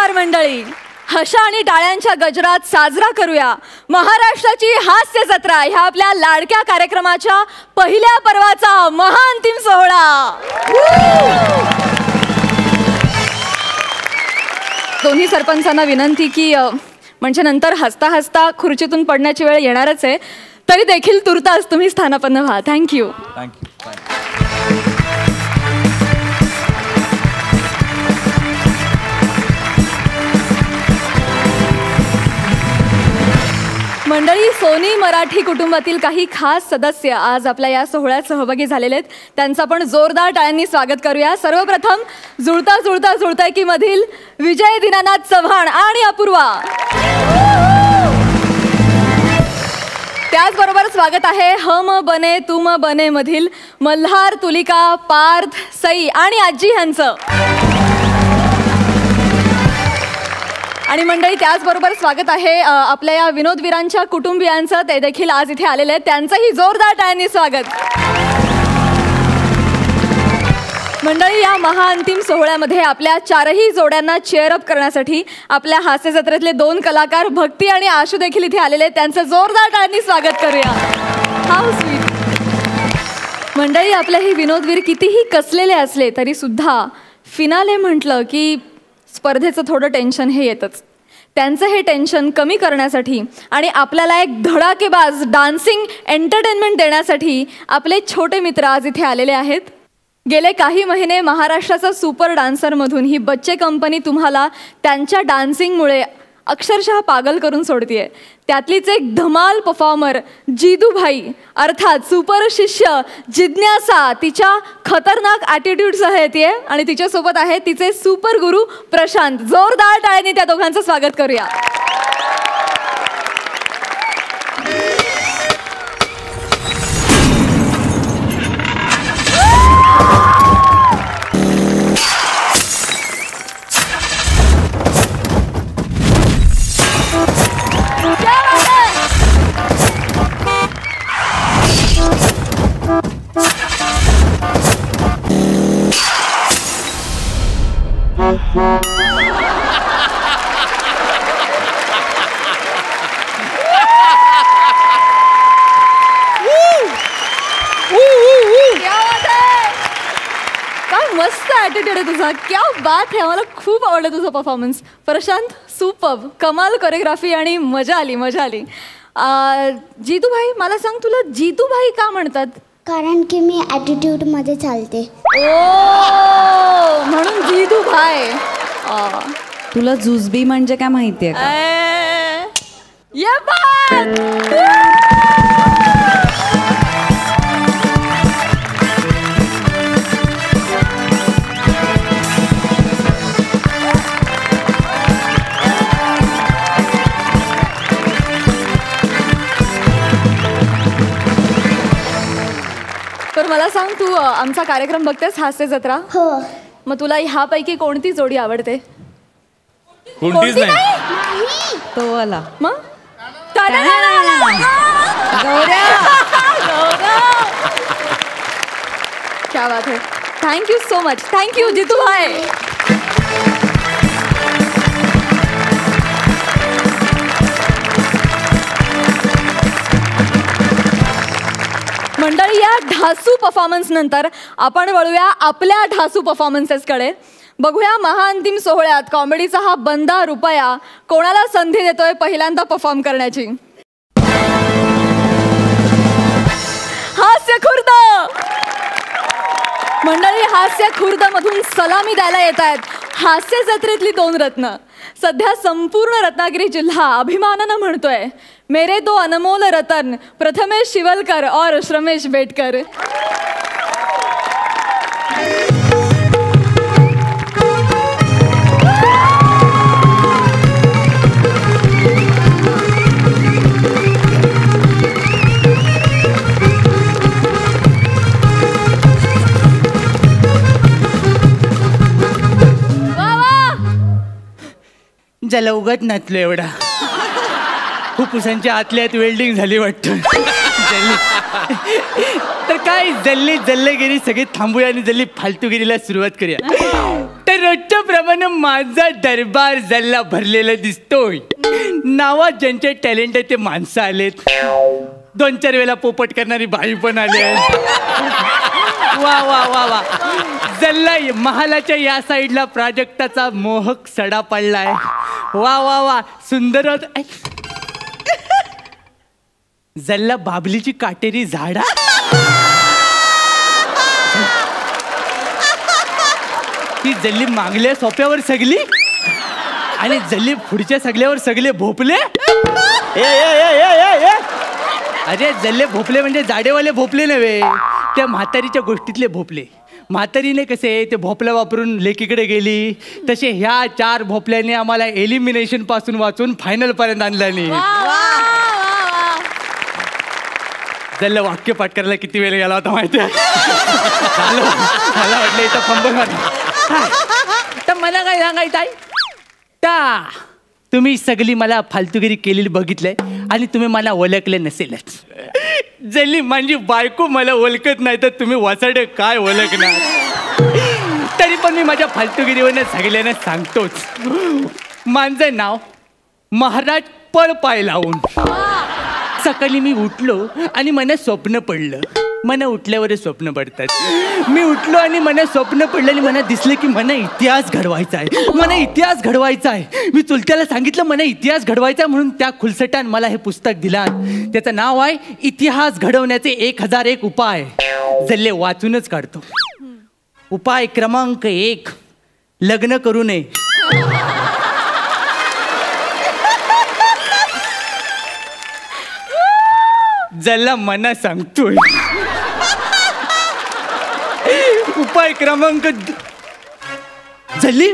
नमस्कार मंडळी, हशा आणि टाळ्यांच्या गजरात साजरा करूया महाराष्ट्राची हास्य जत्रा ह्या आपल्या लाडक्या कार्यक्रमाच्या पहिल्या पर्वाचा महाअंतिम सोहळा। दोन्ही सरपंचांना विनंती की म्हणजे नंतर हसता हसता खुर्चीतून पडण्याची वेळ येणारच आहे, तरी देखील तुर्तास तुम्ही स्थानापन्न व्हा। थँक्यू। मंडळी, सोनी मराठी कुटुंबातील काही खास सदस्य आज आपल्या या सोहळ्यात सहभागी झालेले आहेत, त्यांचं आपण जोरदार टाळ्यांनी स्वागत करूया। सर्वप्रथम जुळता की मधील विजय दीनानाथ चव्हाण आणि अपूर्वा, त्याचबरोबर स्वागत आहे हम बने तुम बने मधील मल्हार, तुलिका, पार्थ, सई आणि आजी यांचं। आणि मंडळी, त्याचबरोबर स्वागत आहे आपल्या या विनोदवीरांच्या कुटुंबियांचं, ते देखील आज इथे आलेले आहेत, त्यांचंही जोरदार टाळ्यांनी स्वागत। मंडळी, या महाअंतिम सोहळ्यामध्ये आपल्या चारही जोड्यांना चेअर अप करण्यासाठी आपल्या हास्य जत्रेतले दोन कलाकार भक्ती आणि आशू देखील इथे आलेले आहेत, त्यांचं जोरदार टाळ्यांनी स्वागत करूया। How sweet. मंडळी, आपले हे विनोदवीर कितीही कसलेले असले तरी सुद्धा फिनाले म्हटलं की स्पर्धेचं थोडं टेन्शन हे येतच। त्यांचं हे टेन्शन कमी करण्यासाठी आणि आपल्याला एक धडाकेबाज डान्सिंग एंटरटेनमेंट देण्यासाठी आपले छोटे मित्र आज इथे आलेले आहेत। गेले काही महिने महाराष्ट्राचा सुपर डान्सरमधून ही बच्चे कंपनी तुम्हाला त्यांच्या डान्सिंगमुळे अक्षरशः पागल करून सोडतीये। त्यातलीच एक धमाल परफॉर्मर जिदूभाई अर्थात सुपर शिष्य जिज्ञासा तिच्या खतरनाक ॲटिट्यूडसह येते आणि तिच्यासोबत आहे तिचे सुपर गुरु प्रशांत। जोरदार टाळ्यांनी त्या दोघांचं स्वागत करूया। मस्त ॲटिट्यूड आहे तुझा, क्या बात है। मला खूप आवडलं तुझा परफॉर्मन्स प्रशांत, सुपर्ब, कमाल कोरिओग्राफी आणि मजा आली। जितूभाई, मला सांग, तुला जितूभाई का म्हणतात? कारण की मी ॲटिट्यूडमध्ये चालते। ओ, म्हणून जितूभाई। तुला जुजबी म्हणजे काय माहितीये का? ये बात। तर मला सांग, तू आमचा कार्यक्रम बघतेस हास्य जत्रा? हो। मग तुला ह्यापैकी कोणती जोडी आवडते? कोणतीच नाही। तो आला मग क्या बात है। Thank you so much. थँक्यू जितू भाई। मंडळी, या ढासू परफॉर्मन्स नंतर आपण वळूया आपल्या ढासू परफॉर्मन्सेसकडे। बघूया महाअंतिम सोहळ्यात कॉमेडीचा हा बंदा रुपया कोणाला संधी देतोय पहिल्यांदा परफॉर्म करण्याची। हास्य खुर्द मंडळी, हास्य खुर्द मधून सलामी द्यायला येत आहेत हास्य जत्रेतली दोन रत्न। सध्या संपूर्ण रत्नागिरी जिल्हा अभिमानानं म्हणतोय, मेरे दो अनमोल रतन प्रथमेश शिवलकर और श्रमेश बेटकर। जला उगत नसलो एवढा, फुफ्फुसांच्या आतल्यात वेल्डिंग झाली वाटतं। तर काय जल्ले जल्लेगिरी सगळे थांबूया आणि जल्ली फालतूगिरीला सुरुवात करूया। तर रोजच्या प्रमाणे माझा दरबार जल्ला भरलेला दिसतोय. नावात ज्यांचे टॅलेंट आहे ते माणसं आलेत. 2-4 वेळेला पोपट करणारी बाई पण आली आहे. वा वा वा वा. जल्ला महालाच्या या साईडला प्राजक्ताचा मोहक सडा पडलाय. वा वा वा सुंदर. जल्ला बाबलीची काटेरी झाडा. ती जल्ली मागल्या सोप्यावर सगली आणि जल्ली पुढच्या सगल्यावर सगळे भोपले. अरे जल्ले भोपले म्हणजे जाडेवाले भोपले नव्हे, त्या म्हातारीच्या गोष्टीतले भोपले. म्हातारीने कसे ते भोपल्या वापरून लेकीकडे गेली, तसे ह्या 4 भोपल्याने आम्हाला एलिमिनेशन पासून वाचून फायनल पर्यंत आणलं नाही. जल्ला वाक्य पाठ करायला किती वेळ गेला होता माहिती आहे. मला वाटलं इथं फंबल. तर मला काय सांगायचं आहे, ता तुम्ही सगळी मला फालतूगिरी केलेली बघितलंय आणि तुम्ही मला ओळखले नसेलच. जल्ली माझी बायको मला ओळखत नाही तर तुम्ही वाचाडे काय ओळखणार. तरी पण मी माझ्या फालतूगिरीवरनं सगळ्यांना सांगतोच. माझं नाव महाराज पळपाय लावून. सकाळी मी उठलो आणि मला स्वप्न पडलं. मला उठल्यावरच स्वप्न पडतात. मी उठलो आणि मला स्वप्न पडलं आणि मला दिसलं की मला इतिहास घडवायचा आहे. मला इतिहास घडवायचा आहे. मी चुलत्याला सांगितलं मला इतिहास घडवायचा आहे, म्हणून त्या खुलसटान मला हे पुस्तक दिलं. त्याचं नाव आहे इतिहास घडवण्याचे 1001 उपाय. जल्ले वाचूनच काढतो. उपाय क्रमांक 1, लग्न करू नये. जल्ला मना सांगतोय. उपाय क्रमांक जल्ली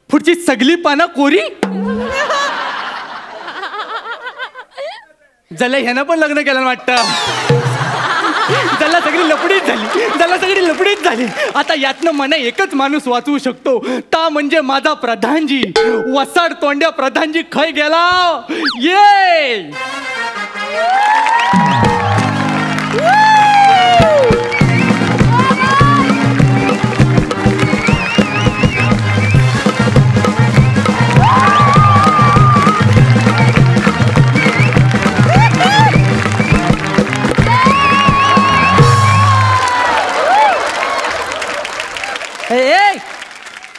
पुढची सगळी पानं कोरी. जल्ला ह्यानं पण लग्न केलं वाटतं. जल्ला सगळी लपडीच झाली. आता यातनं मला एकच माणूस वाचवू शकतो, ता म्हणजे माझा प्रधानजी. वसाड तोंड्या प्रधानजी खय गेला. ये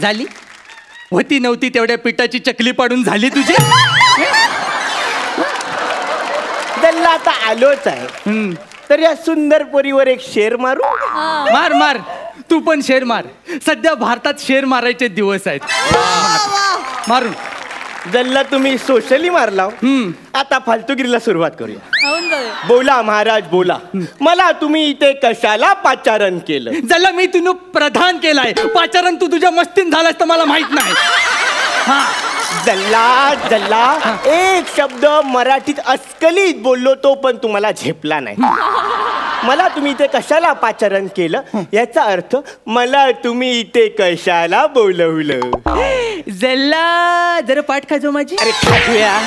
झाली होती नव्हती तेवढ्या पिठाची चकली पाडून झाली तुझी. जल्ला आता आलोच आहे तर या सुंदर पोरीवर एक शेर मारू. मार मार तू पण शेर मार. सध्या भारतात शेर मारायचे दिवस आहेत. मारून जल्ला तुम्ही सोशली मारला. आता फालतूगिरीला सुरुवात करूया. बोला महाराज बोला. मला तुम्ही इथे कशाला पाचारण केलं. जल्ला मी तुला प्रधान केलाय. पाचारण तू तुझ्या मस्तीन झालास तर मला माहित नाही. जल्ला एक शब्द मराठीत अस्खलित बोललो तो पण तुम्हाला झेपला नाही. मला तुम्ही इथे कशाला पाचारण केलं याचा अर्थ मला तुम्ही इथे कशाला बोलवलं. जल्ला जरा पाठ खाजो माझी. अरे खाजूया.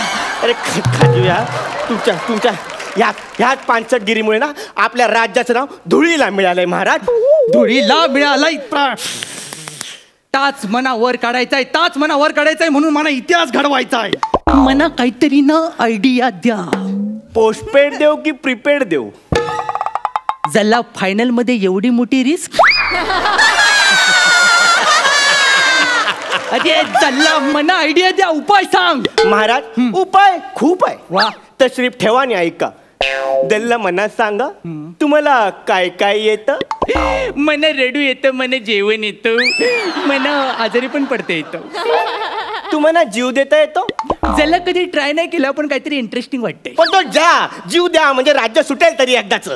तुमच्या ह्याच पानसटगिरीमुळे ना आपल्या राज्याचं नाव धुळीला मिळालंय महाराज. धुळीला मिळालाय. ताच मना वर काढायचाय म्हणून मला इतिहास घडवायचा आहे. मला काहीतरी ना आयडिया द्या. पोस्टपेड देऊ की प्रीपेड देऊ. जल्ला फायनल मध्ये एवढी मोठी रिस्क. अरे जल्ला मना आयडिया द्या. उपाय सांग महाराज. उपाय खूप आहे. वा तशरीफ ठेवा आणि ऐका. जल्ला मना सांगा तुम्हाला काय काय येतं. मला रडू येतं, मला जेवण येतं, मला आजारी पण पडता येतं. तुम्हाला जीव देता येतो. जल्ला कधी ट्राय नाही केला पण काहीतरी इंटरेस्टिंग वाटतंय. पण तो जीव द्या म्हणजे राज्य सुटेल तरी एकदाच.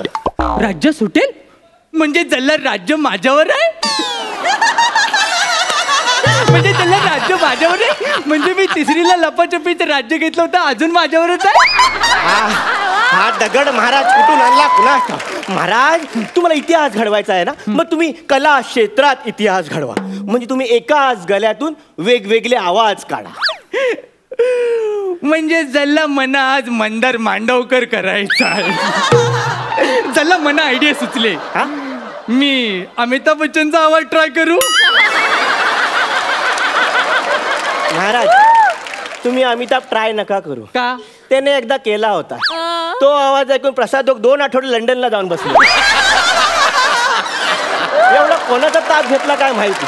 राज्य सुटेल म्हणजे जल्ला राज्य माझ्यावर आहे. म्हणजे त्याला राज्य माझ्यावर आहे. म्हणजे मी तिसरीला लपाछपीचं राज्य घेतलं होतं अजून माझ्यावरच आहे. हा दगड महाराज कुठून आणला कुणा. महाराज तुम्हाला इतिहास घडवायचा आहे ना, मग तुम्ही कला क्षेत्रात इतिहास घडवा. म्हणजे तुम्ही एकाच गळ्यातून वेगवेगळे आवाज काढा. म्हणजे जल्ला मना आज मंदार मांडवकर करायचा आहे. जल्ला मना आयडिया सुचले. मी अमिताभ बच्चनचा आवाज ट्राय करू. महाराज तुम्ही अमिताभ ट्राय नका करू. का? त्याने एकदा केला होता. तो आवाज ऐकून प्रसाद 2 आठवडे लंडनला जाऊन बसले. एवढा कोणाचा ताप घेतला काय माहिती.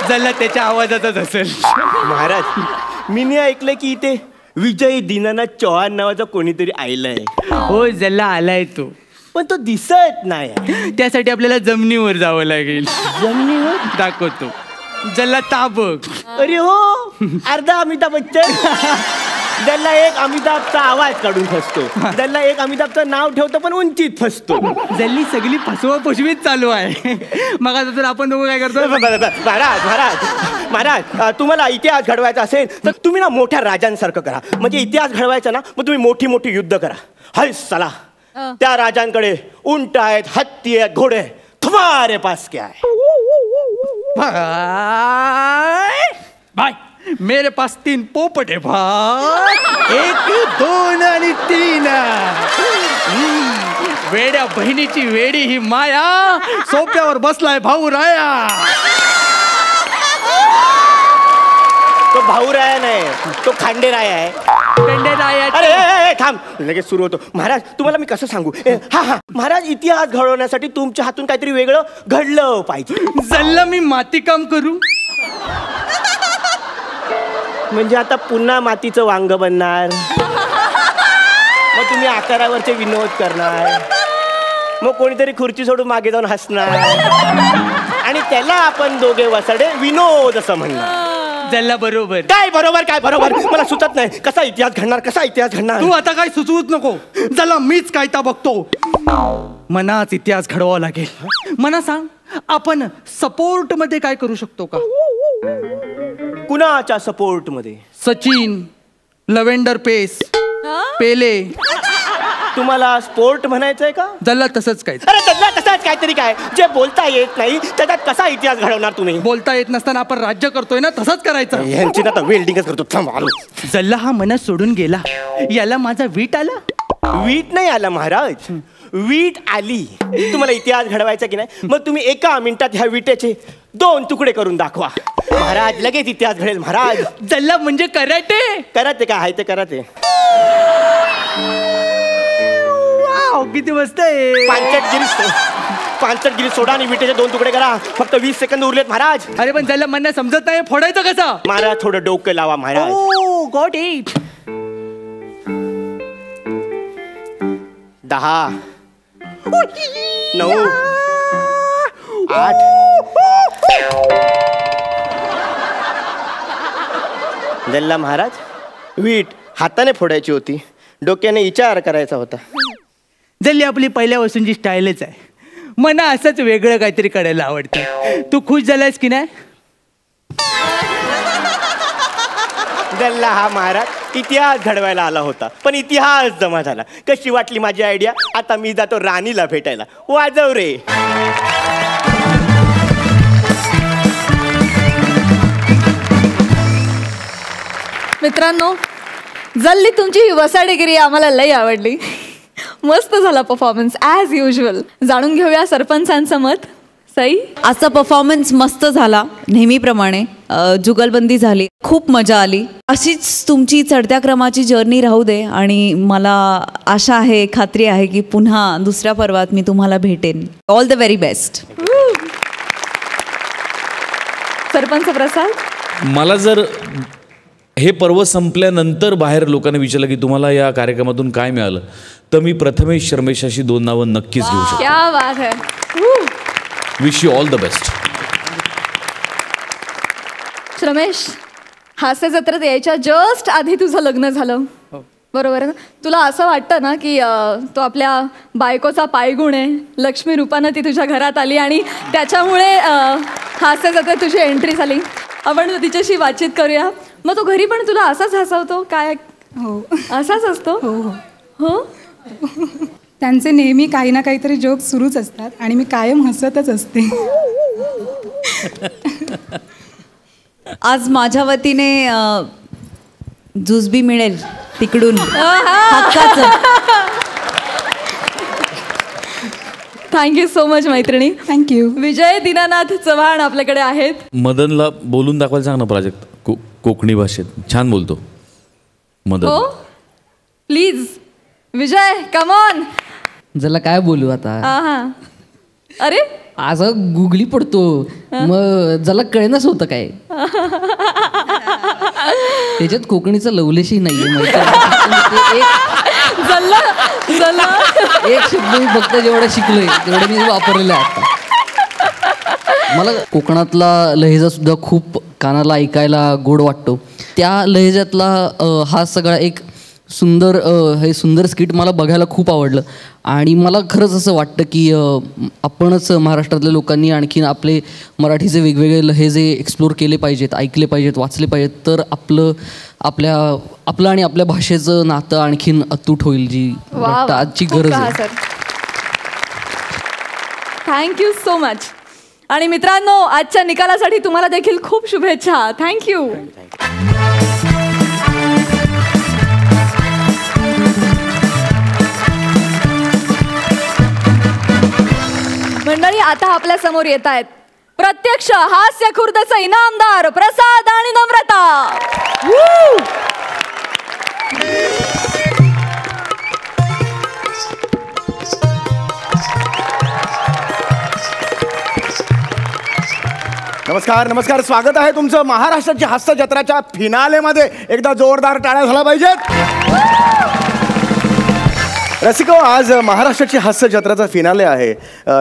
जल्ला त्याच्या आवाजातच असेल. महाराज मी नाही ऐकलं की इथे विजय दीनानाथ चौहान नावाचा कोणीतरी आयलाय. हो जल्ला आलाय तो, पण तो दिसत नाही. त्यासाठी आपल्याला जमिनीवर जावं लागेल. जमिनीवर दाखवतो. जल्ला ताबक. अरे हो अर्धा अमिताभ बच्चन. ज्याला एक अमिताभचा आवाज काढून फसतो, ज्याला एक अमिताभचं नाव ठेवतो पण उंचीत फसतो. जल्ली सगळी फसवा फसवीत चालू आहे. मग आता आपण दोघं काय करतो? महाराज महाराज महाराज तुम्हाला इतिहास घडवायचा असेल तर तुम्ही ना मोठ्या राजांसारखं करा. म्हणजे इतिहास घडवायचा ना मग तुम्ही मोठी मोठी युद्ध करा. हाय चला त्या राजांकडे उंट आहेत, हत्ती आहेत, घोडे आहेत. तुम्हारे पास क्या है? भाई मेरे पास 3 पोपट है भाई. 1 2 आणि 3. वेड्या बहिणीची वेडी ही माया, सोप्यावर बसलाय भाऊ राया. तो भाऊराया नाही, तो खांडेराया आहे. अरे थांब, लगेच सुरू होतो. महाराज तुम्हाला मी कसं सांगू. हा महाराज इतिहास घडवण्यासाठी तुमच्या हातून काहीतरी वेगळं घडलं पाहिजे. जल्ला मी माती काम करू. म्हणजे आता पुन्हा मातीचं वांग बनणार, मग तुम्ही आकारावरचे विनोद करणार, मग कोणीतरी खुर्ची सोडून मागे जाऊन हसणार आणि त्याला आपण दोघे वसाडे विनोद असं म्हणणार. जल्ला बरोबर. काय बरोबर काय बरोबर मला सुचत नाही. कसा इतिहास घडणार, कसा इतिहास घडणार. तू आता काय सुचवूच नको. जल्ला मीच कायता बघतो. मनाच इतिहास घडवावा लागेल. मना सांग आपण सपोर्ट मध्ये काय करू शकतो का? कुणाच्या सपोर्ट मध्ये? सचिन, लव्हेंडर पेस, पेले. तुम्हाला स्पोर्ट म्हणायचंय का? जल्ला तसंच काय. अरे त्याला तसंच काहीतरी काय जे बोलता येत नाही त्याच्यात कसा इतिहास घडवणार तुम्ही? बोलता येत नसताना आपण राज्य करतोय ना, तसंच करायचं. यांची ना वेल्डिंगच करतो. थांब आलो. जल्ला हा मनात सोडून गेला. याला माझा वीट आला. वीट नाही आला महाराज, वीट आली. तुम्हाला इतिहास घडवायचा की नाही मग तुम्ही 1 मिनिटात ह्या विटेचे 2 तुकडे करून दाखवा. महाराज लगेच इतिहास घडेल. महाराज जल्ला म्हणजे कराटे. कराटे काय आहे ते कराटे. किती मस्त आहे. 5 गिरी सोडा आणि विटेचे 2 तुकडे करा. फक्त 20 सेकंद उरलेत महाराज. अरे पण जल्ला मला समजत नाही फोडायचं कसं. महाराज थोडं डोकं लावा महाराज. Got it. 10 9 8 जल्ला महाराज वीट हाताने फोडायची होती, डोक्याने विचार करायचा होता. जल्ली आपली पहिल्यापासूनची स्टाईलच आहे. मना असंच वेगळं काहीतरी करायला आवडतं. तू खुश झालायस की नाही? जल्ला हा महाराज इतिहास घडवायला आला होता पण इतिहास जमा झाला. कशी वाटली माझी आयडिया? आता मी जातो राणीला भेटायला. वाजव रे. मित्रांनो जल्ली तुमची ही वसाडेगिरी आम्हाला लई आवडली. मस्त झाला परफॉर्मन्स ॲज युजल. जाणून घेऊया सरपंचांचं मत. सई असा परफॉर्मन्स मस्त झाला नेहमीप्रमाणे. जुगलबंदी झाली, खूप मजा आली. अशीच तुमची चढत्या क्रमाची जर्नी राहू दे आणि मला आशा आहे, खात्री आहे की पुन्हा दुसऱ्या पर्वात मी तुम्हाला भेटेन. All the very best. Sarpanch Prasad. मला जर हे पर्व संपल्यानंतर बाहेर लोकांना विचारलं की तुम्हाला या कार्यक्रमातून काय मिळालं तर मी प्रथमेश शर्मेश अशी 2 नावं नक्कीच घेऊ शकतो. क्या बात है. Wish you all the best. Ramesh हास्य जत्रेत यायच्या जस्ट आधी तुझं लग्न झालं बरोबर ना. तुला असं वाटतं ना की तो आपल्या बायकोचा पायगुण आहे, लक्ष्मी रूपानं ती तुझ्या घरात आली आणि त्याच्यामुळे हास्य जत्रेत तुझी एंट्री झाली. आपण तिच्याशी बातचीत करूया. मग तो घरी पण तुला असाच हसवतो काय? हो असाच असतो. हो हो हो. त्यांचे नेहमी काही ना काहीतरी जोक सुरूच असतात आणि मी कायम हसतच असते. आज माझ्या वतीने जुजबी मिळेल तिकडून हक्काचं. थँक्यू सो मच मैत्रिणी. थँक्यू. विजय दीनानाथ चव्हाण आपल्याकडे आहेत. मदनला बोलून दाखवायला सांग ना प्राजक्त. कोकणी भाषेत छान बोलतो. मदत. हो प्लीज विजय कम ऑन. जला काय बोलू आता. अरे आज गुगली पडतो मग जला कळेनाच होतं काय. त्याच्यात कोकणीचं लवलेशही नाहीये माहिती. एक शब्द मी फक्त जेवढा शिकलोय तेवढं मी वापरलेलं आहे आता. मला कोकणातला लहेजा सुद्धा खूप कानाला ऐकायला गोड वाटतो. त्या लहेजातला हा सगळा एक हे सुंदर स्किट मला बघायला खूप आवडलं. आणि मला खरंच असं वाटतं की आपणच महाराष्ट्रातल्या लोकांनी आणखीन आपले मराठीचे वेगवेगळे लहेजे एक्सप्लोर केले पाहिजेत, ऐकले पाहिजेत, वाचले पाहिजेत. तर आपलं आणि आपल्या भाषेचं नातं आणखीन अतूट होईल, जी आजची गरज आहे. Thank you so much. आणि मित्रांनो आजच्या निकालासाठी तुम्हाला देखील खूप शुभेच्छा. थँक्यू. मंडळी आता आपल्या समोर येत आहेत प्रत्यक्ष हास्य खुर्दचे इनामदार प्रसाद आणि नम्रता. नमस्कार नमस्कार. स्वागत आहे तुमचं महाराष्ट्राची हास्य जत्राच्या फिनालेमध्ये. एकदा जोरदार टाळ्या झाला पाहिजेत. रसिको, आज महाराष्ट्राची हास्य जत्राचा फिनाले आहे.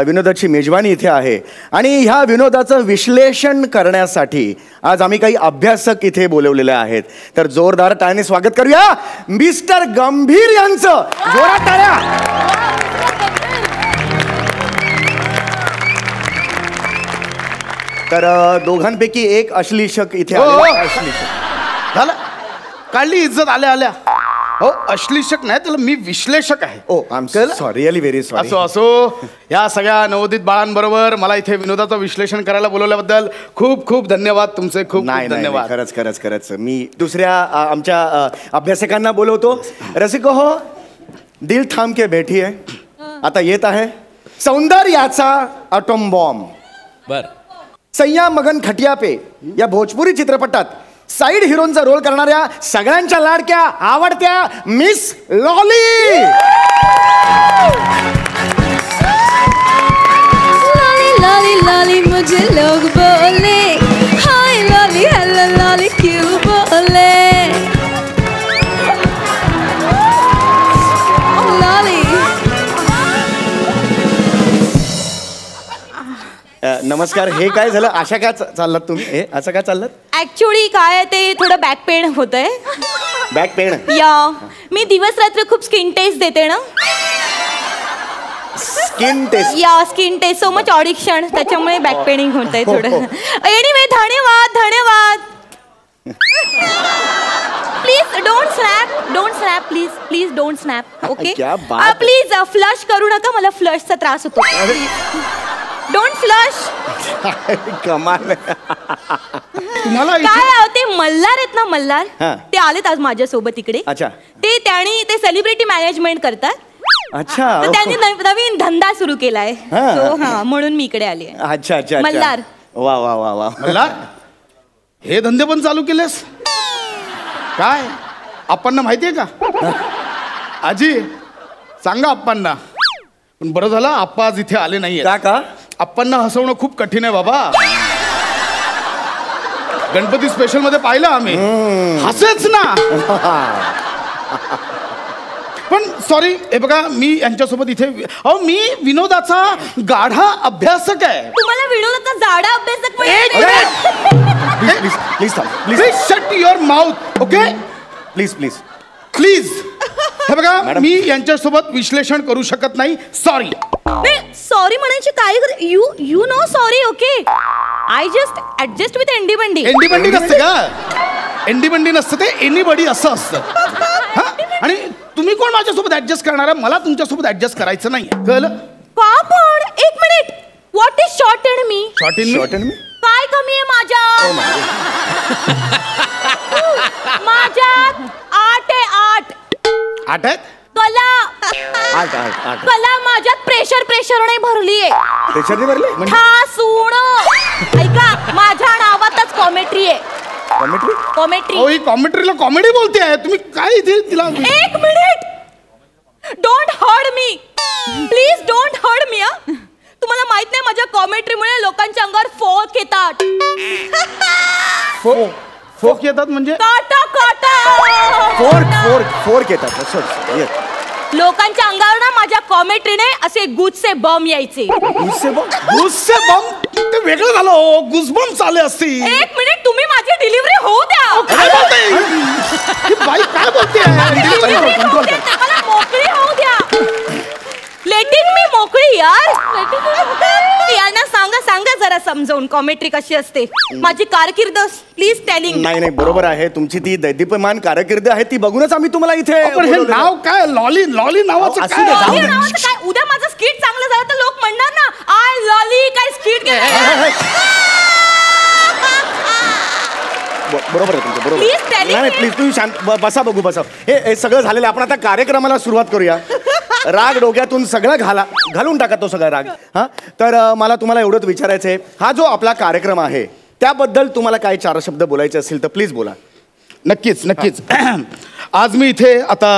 विनोदाची मेजवानी इथे आहे आणि ह्या विनोदाचं विश्लेषण करण्यासाठी आज आम्ही काही अभ्यासक इथे बोलवलेले आहेत. तर जोरदार टाळ्याने स्वागत करूया मिस्टर गंभीर यांचं. जोरात टाळ्या. तर दोघांपैकी एक अश्लीषक इथे अश्लीषक झालं. काढली इज्जत आल्या आल्या. हो अश्लीषक नाही त्याला मी विश्लेषक आहे. Oh I am sorry, really very sorry. असो असो. या सगळ्या नवोदित बाळांबरोबर मला इथे विनोदाचं विश्लेषण करायला बोलवल्याबद्दल खूप खूप धन्यवाद तुमचे. खूप धन्यवाद. खरंच खरंच खरंच. मी दुसऱ्या आमच्या अभ्यासकांना बोलवतो. रसिको हो, दिल थांब के बैठी है. आता येत आहे सौंदर्याचा अटोम बॉम्ब. बर. सय्या मगन खटिया पे या भोजपुरी चित्रपटात साईड हिरोनचा रोल करणाऱ्या सगळ्यांच्या लाडक्या आवडत्या मिस लॉली. लॉली लॉली मुझे लोग बोले हाय लॉली हेलो लॉली क्यों बोले. लॉली. नमस्कार. हे काय झालं? अशा काय चाललात तुम्ही? हे असं काय चाललात? ऍक्च्युली काय आहे ते थोडं बॅक पेन होतंय. Back pain? या मी दिवस रात्र खूप स्किन टेस्ट देते ना. Skin test? या skin test so much audition त्याच्यामुळे बॅक पेनिंग होतंय थोडं. एनिवे धन्यवाद धन्यवाद. Please don't snap please please don't snap. Okay please flush करू नका. मला फ्लशचा त्रास होतो. Don't flush. कमाल. तुम्हाला काय ते मल्हार आहेत ना मल्हार ते आलेत आज माझ्यासोबत इकडे. अच्छा. ते सेलिब्रिटी मॅनेजमेंट करतात. अच्छा. तर त्यांनी नवीन धंदा सुरू केलाय. म्हणून मी इकडे आली. अच्छा अच्छा. मल्हार. वा वा वा वा. मल्हार हे धंदे पण चालू केलेस काय? आप्पांना माहितीये का? आजी सांगा आप्पांना. पण बरं झालं आप्पा आज इथे आले नाहीये. का? आप्पांना हसवणं खूप कठीण आहे बाबा. गणपती स्पेशल मध्ये पाहिलं आम्ही. हसेच ना. पण सॉरी हे बघा मी यांच्यासोबत इथे मी विनोदाचा गाढा अभ्यासक आहे. तुम्हाला विनोदाचा जाडा अभ्यासक please shut your mouth. Okay please please please. हे बघा मी यांच्यासोबत विश्लेषण करू शकत नाही. सॉरी. सॉरी म्हणायची काय? You know sorry. Okay I just adjust with एंडी बंडी. एंडी बंडी नसते का? एंडी बंडी नसतं ते एनीबडी असं असतं. आणि तुम्ही कोण माझ्यासोबत ऍडजस्ट करणार आहे? मला तुमच्यासोबत ऍडजस्ट करायचं नाही. कळलं का? पण एक minute. What is short and me? Short and me काय कमी आहे माझ्या? माझ्यात 8 आहे. 8 आहेत. कला माझ्यात प्रेशर नाही भरलीये. प्रेशर नाही भरले? ऐका माझ्या नावातच कॉमेट्री आहे. कॉमेट्री कॉमेट्री. ही कॉमेट्रीला कॉमेडी बोलते आहे तुम्ही काय इथे तिला. एक minute. Don't hurt me please. Don't hurt me. तुम्हाला माहित नाही माझ्या कॉमेंट्रीमुळे लोकांच्या अंगावर फोक येतात. फोक येतात म्हणजे काटा काटा. फोर्क येतात असं. लोकांच्या अंगावर ना माझ्या कॉमेंट्रीने असे गुजसे बम यायचे. गुस्से बम ते वेगळं झालं हो. गुसबम चाले असतील. एक मिनिट तुम्ही माझी डिलिव्हरी होऊ द्या. काय बोलते बाई काय बोलते. मला मोकळी होऊ द्या. लेटिंग मी मोकळी यार. यांना सांगा जरा समजावून कॉमेंट्री कशी असते. माझी कारकीर्द प्लीज टेलिंग. नाही बरोबर आहे तुमची ती दैदीप्यमान कारकीर्द आहे ती बघूनच आम्ही तुम्हाला इथे. पण हे नाव काय लॉली नावाचं काय. उद्या माझं स्किट चांगलं झालं तर लोक म्हणणार ना आय लॉली काय स्किट. बरोबर आहे तुमचं बरोबर. नाही प्लीज तुम्ही शांत बसा बघू बसा. हे सगळं झालेलं आपण आता कार्यक्रमाला सुरुवात करूया. राग डोक्यातून सगळं घालून टाका तो सगळा राग. हा तर मला तुम्हाला एवढंच विचारायचं आहे हा जो आपला कार्यक्रम आहे त्याबद्दल तुम्हाला काय 4 शब्द बोलायचे असतील तर प्लीज बोला. नक्कीच. आज मी इथे आता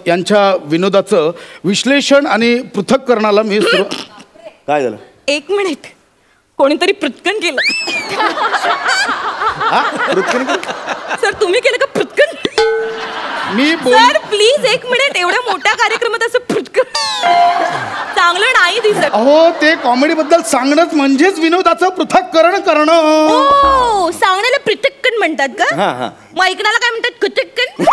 यांच्या विनोदाचं विश्लेषण आणि पृथक्करणाला मी काय झालं. एक मिनिट. कोणीतरी पृथ्कन केलं. सर तुम्ही केलं का पृथ्कन. मी सर प्लीज एक मिनिट. एवढ्या मोठ्या कार्यक्रमात असं पृथ्कन चांगलं नाही दिसत. अहो ते कॉमेडी बद्दल सांगणंच म्हणजेच विनोदाचं पृथक्करण करणं. हो सांगण्याला पृथक्कन म्हणतात का. मग ऐकण्याला काय म्हणतात पृथक्कन.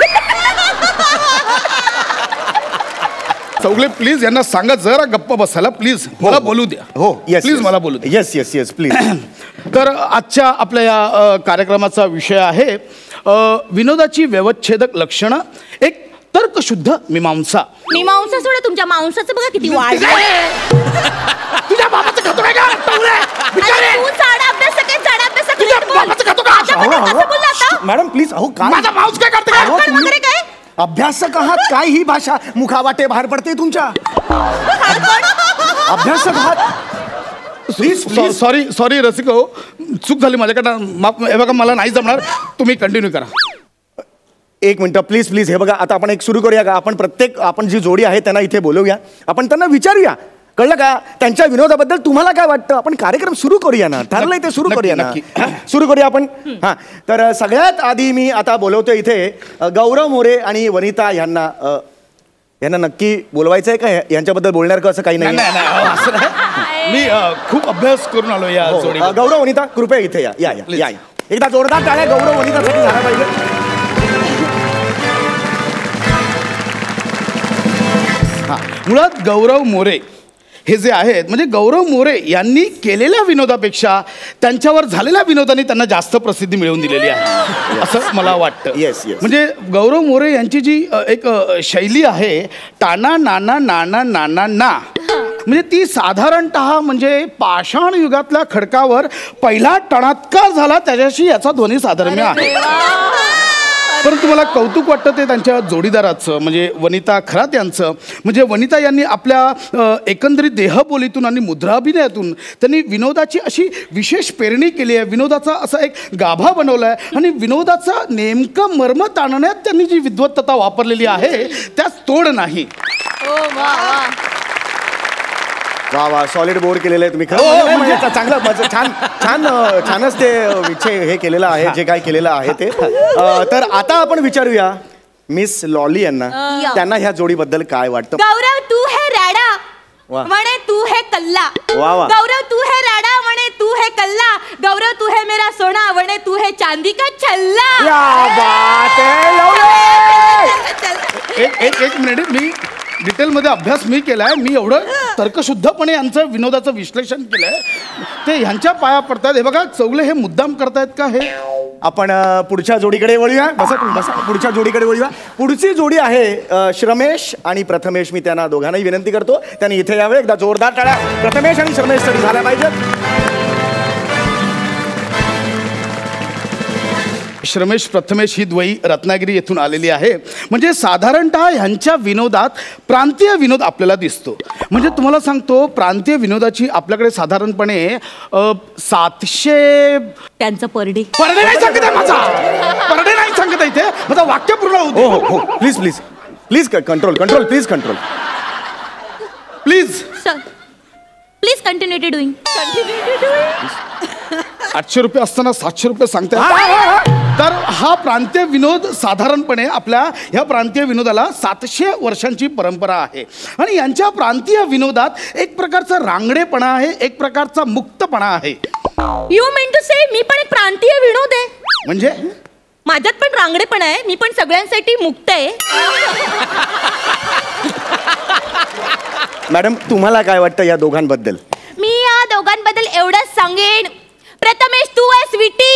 चौगले प्लीज यांना सांगा जरा गप्प बसायला प्लीज. मला बोलू द्या. हो प्लीज मला बोलू द्या. Yes please. तर आजच्या आपल्या या कार्यक्रमाचा विषय आहे विनोदाची व्यवच्छेदक लक्षणं एक तर्कशुद्ध मीमांसा. मीमांसा सोडा तुमच्या मांसाचं बघा किती वाढ. तुझ्या बाबाचं खातो काय का. Madam please. अहो काय माझा मांस काय करते. अभ्यासक आहात काय ही भाषा मुखावाटे बाहेर पडते तुमच्या. अभ्यासक आहात प्लीज. सॉरी रसिक हो चूक झाली माझ्याकडनं. हे बघा मला नाही जमणार तुम्ही कंटिन्यू करा. 1 मिनिट प्लीज. हे बघा आता आपण एक सुरू करूया का. आपण जी जोडी आहे त्यांना इथे बोलवूया. आपण त्यांना विचारूया कळलं का त्यांच्या विनोदाबद्दल तुम्हाला काय वाटतं. आपण कार्यक्रम सुरू करूया ना. ठरलंय ते सुरू करूया ना. सुरू करूया आपण. हां तर सगळ्यात आधी मी आता बोलवतो इथे गौरव मोरे आणि वनिता यांना नक्की बोलवायचं आहे का. यांच्याबद्दल बोलणार का असं काही नाही. मी खूप अभ्यास करून आलो या जोडी. गौरव वनिता कृपया इथे या. एकदा जोरदार टाळ्या गौरव वनितासाठी झाला पाहिजे. मुळात गौरव मोरे हे जे आहेत म्हणजे गौरव मोरे यांनी केलेल्या विनोदापेक्षा त्यांच्यावर झालेल्या विनोदाने त्यांना जास्त प्रसिद्धी मिळवून दिलेली आहे असं मला वाटतं. म्हणजे गौरव मोरे यांची जी एक शैली आहे टाना नाना नाना नाना ना म्हणजे ती साधारणतः म्हणजे पाषाण युगातल्या खडकावर पहिला टणात्कार झाला त्याच्याशी याचा ध्वनी साधर्म्य आहे. परंतु मला कौतुक वाटतं ते त्यांच्या जोडीदाराचं म्हणजे वनिता खरात यांचं. म्हणजे वनिता यांनी आपल्या एकंदरीत देहबोलीतून आणि मुद्राभिनयातून त्यांनी विनोदाची अशी विशेष पेरणी केली आहे. विनोदाचा असा एक गाभा बनवला आहे आणि विनोदाचा नेमकं मर्म ताणण्यात त्यांनी जी विद्वत्तता वापरलेली आहे त्यास तोड नाही. वा सॉलिड बोर्ड केलेलं आहे तुम्ही. खरं चांगलं छानच ते विषय हे केलेलं आहे जे काय केलेलं आहे ते. तर आता आपण विचारूया मिस लॉली यांना त्यांना ह्या जोडीबद्दल काय वाटतं. गौरव तू है राडा म्हणे तू है कल्ला. गौरव तू है राडा म्हणे तू है कल्ला. गौरव तू है मेरा सोना म्हणे तू है चांदी का छल्ला. एक मिनिट मी डिटेलमध्ये अभ्यास मी केलाय. मी एवढं तर्कशुद्धपणे यांचं विनोदाचं विश्लेषण केलंय ते ह्यांच्या पाया पडतात. हे बघा चौगले हे मुद्दाम करतायत का हे. आपण पुढच्या जोडीकडे वळूया. बसा पुढच्या जोडीकडे वळूया. पुढची जोडी आहे श्रमेश आणि प्रथमेश. मी त्यांना दोघांनाही विनंती करतो त्यांनी इथे यावे. एकदा जोरदार टाळ्या प्रथमेश आणि श्रमेश साठी झाल्या पाहिजेत. श्रमेश प्रथमेश ही द्वयी रत्नागिरी येथून आलेली आहे. म्हणजे साधारणतः ह्यांच्या विनोदात प्रांतीय विनोद आपल्याला दिसतो. म्हणजे तुम्हाला सांगतो प्रांतीय विनोदाची आपल्याकडे साधारणपणे 700 त्यांचं परडे नाही सांगत आहे माझा. परडे नाही सांगत आहे इथे. माझा वाक्य पूर्ण होऊ दे. हो please please please control please control please. Please continue to doing. 800 रुपये असताना 700 रुपये सांगताय. तर हा प्रांतीय विनोद साधारणपणे आपल्या ह्या प्रांतीय विनोदाला 700 वर्षांची परंपरा आहे. आणि यांच्या प्रांतीय विनोदात एक प्रकारचा रांगडेपणा आहे, एक प्रकारचा मुक्तपणा आहे. यू मीन टू से मी पण एक प्रांतीय विनोद आहे. म्हणजे माझ्यात पण रांगडेपणा आहे. मी पण सगळ्यांसाठी मुक्त आहे. मॅडम तुम्हाला काय वाटतं या दोघांबद्दल? मी या दोघांबद्दल एवढंच सांगेन. प्रथमेश तू आहेस विटी,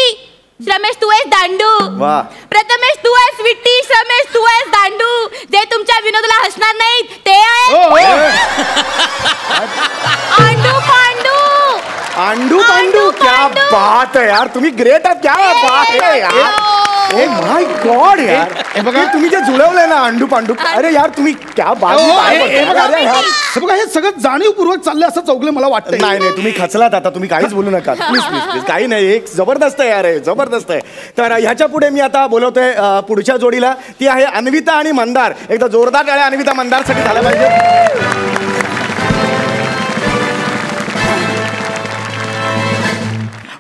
श्रमेश तू आहेस दांडू. वाह. प्रथमेश तू आहेस विटी, श्रमेश तू आहेस दांडू. जे तुमच्या विनोदाला हसणार नाहीत ते आहे आंडू पांडू. आंडू पांडू. क्या बात है यार, तुम्ही ग्रेट आहात. क्या बात है यार. ओ माय गॉड यार. हे बघा तुम्ही जे जुळवलंय ना आंडू पांडू. अरे यार तुम्ही क्या बात. हे बघा हे सगळं जाणीवपूर्वक चाललंय असं चौगले मला वाटतं. नाही तुम्ही खचलात आता. तुम्ही काहीच बोलू नका प्लीज प्लीज प्लीज. काही नाही, एक जबरदस्त आहे यार, जबरदस्त आहे. तर ह्याच्या पुढे मी आता बोलवतोय पुढच्या जोडीला. ती आहे अन्विता आणि मंदार. एकदा जोरदार टाळ्या अन्विता मंदारसाठी झाला पाहिजे.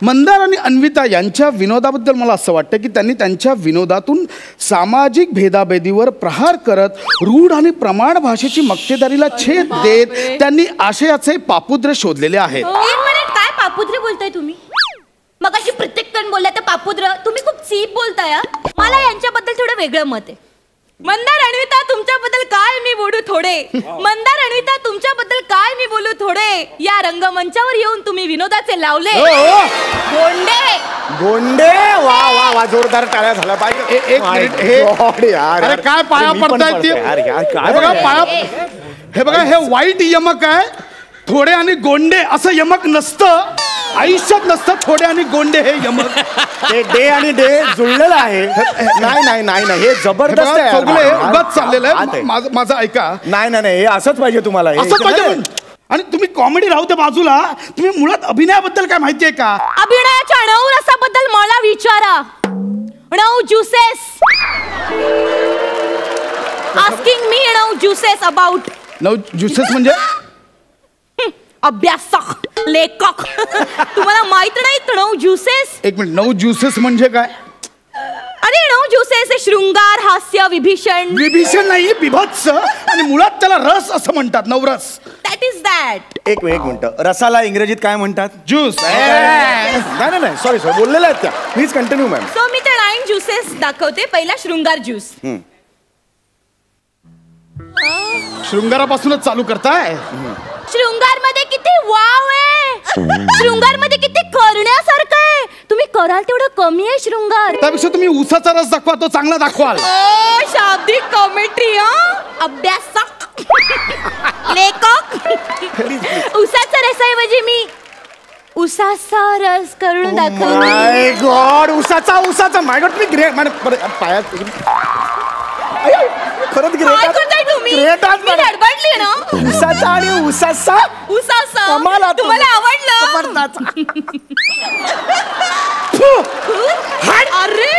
मंदार आणि अन्विता यांच्या विनोदाबद्दल मला असं वाटतं की त्यांनी त्यांच्या विनोदातून सामाजिक भेदाभेदीवर प्रहार करत रूढ आणि प्रमाण भाषेची मक्तेदारीला छेद देत त्यांनी आशयाचे पापुद्र शोधलेले आहेत. एक मिनिट, काय पापुद्र बोलताय तुम्ही? मगाशी प्रत्येक जण बोलला तर पापुद्र. तुम्ही खूप चीप बोलताय. मला यांच्याबद्दल थोडं वेगळं मत आहे. मंदार अन्विता तुमच्याबद्दल काय मी बोलू थोडे. मंदार अन्विता तुमच्याबद्दल काय मी बोलू थोडे. या रंगमंचावर येऊन तुम्ही विनोदाचे लावले गोंडे. गोंडे. वा वा वा, जोरदार टाळ्या झाला पाहिजे. एक मिनिट, हे काय पाया पडतायत हे बघा. हे वाईट यमक आहे. थोडे आणि गोंडे असं यमक नसतं. आयुष्यात नसतं थोडे आणि गोंडे हे यमक. ते डे आणि डे जुळलेलं आहे. नाही नाही नाही नाही, हे जबरदस्त आहे. उगाच चाललेलं आहे. माझं ऐका. नाही नाही नाही, हे असंच पाहिजे तुम्हाला. असंच पाहिजे. आणि तुम्ही कॉमेडी राहू त्या बाजूला, तुम्ही मुळात अभिनयाबद्दल काय माहितीये का? अभिनयाच्या 9 रसाबद्दल मला विचारा. 9 juices. Asking me 9 juices about. 9 juices म्हणजे अभ्यासक लेखक. तुम्हाला माहित नाही 9 ज्युसेस? एक मिनिट, 9 ज्युसेस म्हणजे काय? अरे 9 ज्युसेस हे शृंगार, हास्य, विभीषण. विभीषण नाही, बिभत्स. आणि मुळात त्याला रस असं म्हणतात. 9 रस. That is that. एक मिनिट, रसाला इंग्रजीत काय म्हणतात? ज्यूस. नाही नाही सॉरी बोललेलं आहेत त्या. Please continue ma'am. सो मी ते 9 ज्युसेस दाखवते. पहिला शृंगार ज्यूस. शृंगारापासूनच चालू करताय. शृंगार मध्ये किती वाव आहे. शृंगार मध्ये किती करण्यासारखं आहे. तुम्ही कराल तेवढं कमी आहे शृंगार. त्यापेक्षा तुम्ही उसाचा रस दाखवा, तो चांगला दाखवाल. शाब्दिक कॉमेंट्री. अभ्यासक लेखक. उसाचा रसाऐवजी मी उसाचा रस करून दाखवतो. माय गॉड. उसाचा माय गॉड. तुम्ही ग्रेट. पायात खरंच काय करताय तुम्ही? मी गडबडली ना. उसाचा आणि उसाचा तुम्हाला आवडलं? अरे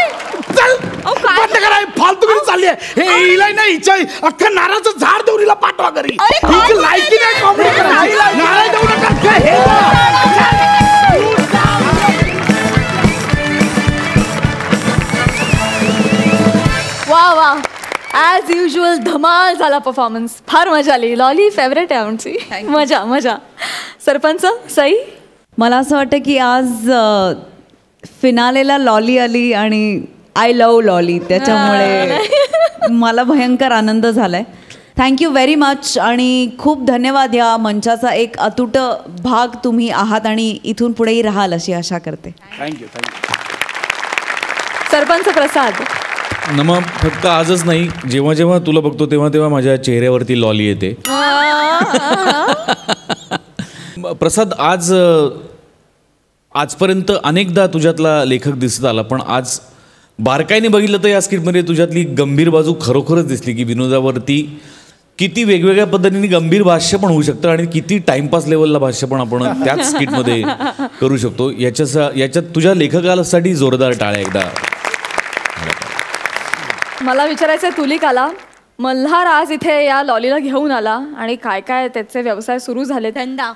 चल बंद करा. फालतू चालली आहे. हे हिला नाही, हिच्या अख्खा नारळाचं झाड देऊरीला पाठवा घरी. हिची लायकी नाही कॉमेडी करायची. नारळ देऊ नका. वा वा, ॲज युजल धमाल झाला परफॉर्मन्स. फार मजा आली. लॉली फेवरेट आहे आमची. मजा मजा. सरपंच सई, मला असं वाटतं की आज फिनालेला लॉली आली आणि आय लव्ह लॉली, त्याच्यामुळे मला भयंकर आनंद झालाय. थँक्यू व्हेरी मच आणि खूप धन्यवाद. या मंचाचा एक अतूट भाग तुम्ही आहात आणि इथून पुढेही राहाल अशी आशा करते. थँक्यू. सरपंच प्रसाद. फक्त आजच नाही, जेव्हा जेव्हा तुला बघतो तेव्हा तेव्हा माझ्या चेहऱ्यावरती लॉली येते. प्रसाद, आजपर्यंत अनेकदा तुझ्यातला लेखक दिसत आला, पण आज बारकाईने बघितलं तर या स्किटमध्ये तुझ्यातली गंभीर बाजू खरोखरच दिसली की विनोदावरती किती वेगवेगळ्या पद्धतीने गंभीर भाष्य पण होऊ शकतं आणि किती टाइमपास लेवलला भाष्य पण आपण त्याच स्किटमध्ये करू शकतो. याच्यात तुझ्या लेखकासाठी जोरदार टाळ्या एकदा. मला विचारायचं आहे तुलिकाला, मल्हार आज इथे या लॉलीला घेऊन आला आणि काय काय त्याचे व्यवसाय सुरू झाले, धंदा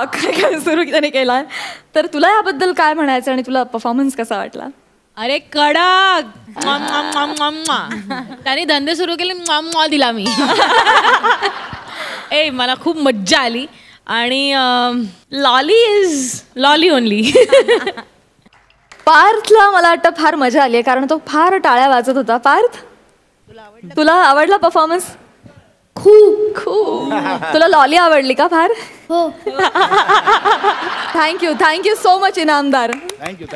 काय काय सुरू त्याने केला, तर तुला याबद्दल काय म्हणायचं आणि तुला परफॉर्मन्स कसा वाटला? अरे कडक त्याने धंदे सुरू केले, दिला मी. ए मला खूप मज्जा आली आणि लॉली इज लॉली ओनली. पार्थला मला वाटतं फार मजा आली कारण तो फार टाळ्या वाजत होता. पार्थ, तुला आवडला परफॉर्मन्स? खूप. तुला लॉली आवडली का फार? हो. Thank you so much Inamdar. Thank you.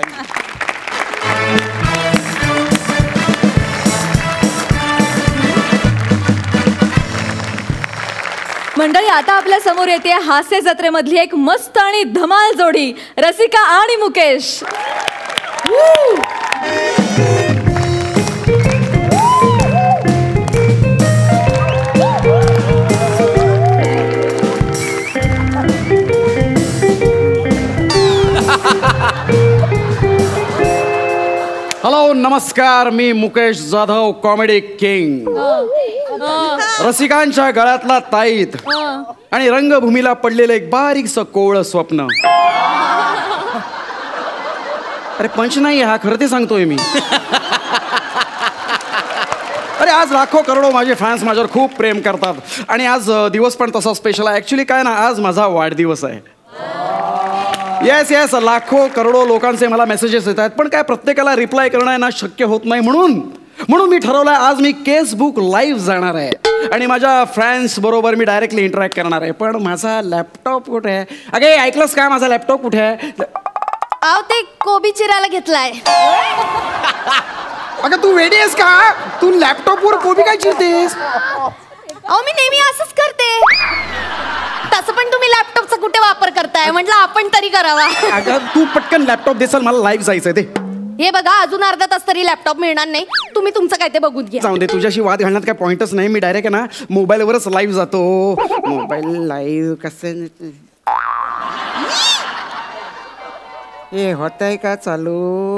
मंडळी, आता आपल्या समोर येते हास्य जत्रेमधली एक मस्त आणि धमाल जोडी, रसिका आणि मुकेश. हॅलो, नमस्कार. मी मुकेश जाधव, कॉमेडी किंग. रसिकांच्या गळ्यातला ताईत आणि रंगभूमीला पडलेलं एक बारीकसं कोवळं स्वप्न. अरे पंच नाही हा, खरं ते सांगतोय मी. अरे आज लाखो करोडो माझे फॅन्स माझ्यावर खूप प्रेम करतात आणि आज दिवस पण तसा स्पेशल आहे. ॲक्च्युली काय ना, आज माझा वाढदिवस आहे. येस लाखो करोडो लोकांचे मला मेसेजेस येत आहेत, पण काय प्रत्येकाला रिप्लाय करणं ना शक्य होत नाही. म्हणून मी ठरवलंय आज मी केसबुक लाईव्ह जाणार आहे आणि माझ्या फॅन्स बरोबर मी डायरेक्टली इंटरॅक्ट करणार आहे. पण माझा लॅपटॉप कुठे आहे? अगे ऐकलंस का, माझा लॅपटॉप कुठे आहे? ते कोबी चिरायला घेतलाय. अगं तू वेडी आहेस का? तू लॅपटॉपवर कोबी काय चिरतेस? मी नेहमी असंच करते. तसं पण तुम्ही लॅपटॉपचा कुठे वापर करताय, म्हटलं आपण तरी करावा. अगं तू पटकन लॅपटॉप देसाल, मला लाईव्ह जायचंय. ते हे बघा, अजून अर्धा तास तरी लॅपटॉप मिळणार नाही. तुम्ही तुमचं काय ते बघून घ्या. जाऊन दे, तुझ्याशी वाद घालण्यात काय पॉइंटच नाही. मी डायरेक्ट आहे ना मोबाईलवरच लाईव्ह जातो. मोबाईल लाईव्ह कसं हे होत आहे का चालू?